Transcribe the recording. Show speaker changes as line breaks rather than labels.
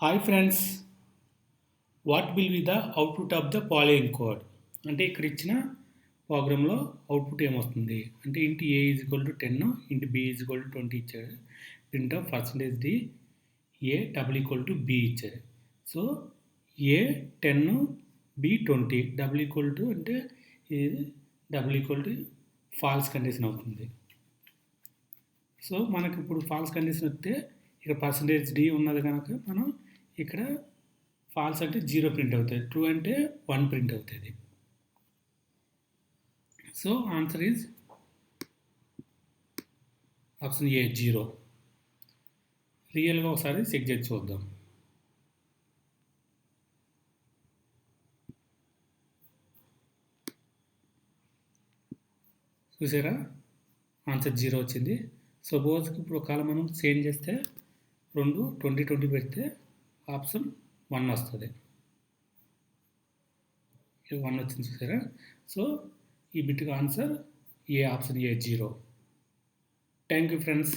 Hi friends, what will be the output of the following code? అంటే ఇక్కడ ఇచ్చిన ప్రోగ్రాంలో అవుట్పుట్ ఏమొస్తుంది అంటే ఇంటి ఏ ఈజ్ ఈక్వల్ టు 10, ఇంటి బి ఈజ్ ఈక్వల్ టు 20 ఇచ్చాడు. Print of %d A double equal to B ఇచ్చాడు. So A 10, B 20, double equal to అంటే ఇది double equal to false condition అవుతుంది. సో మనకి ఇప్పుడు ఫాల్స్ కండిషన్ వస్తే ఇక్కడ %d ఉన్నది కనుక మనం ఇక్కడ ఫాల్స్ అంటే 0 ప్రింట్ అవుతుంది, ట్రూ అంటే 1 ప్రింట్ అవుతుంది. So answer is option A 0. రియల్గా ఒకసారి చెక్ చేసి చూద్దాం. చూసారా, ఆన్సర్ 0 వచ్చింది. సపోజ్కి ఇప్పుడు ఒకవేళ మనం చేంజ్ చేస్తే 20 పెడితే ఆప్షన్ 1 వస్తుంది. 1 వచ్చింది చూసారా. సో ఈ బిట్కి answer A option A 0. Thank you friends.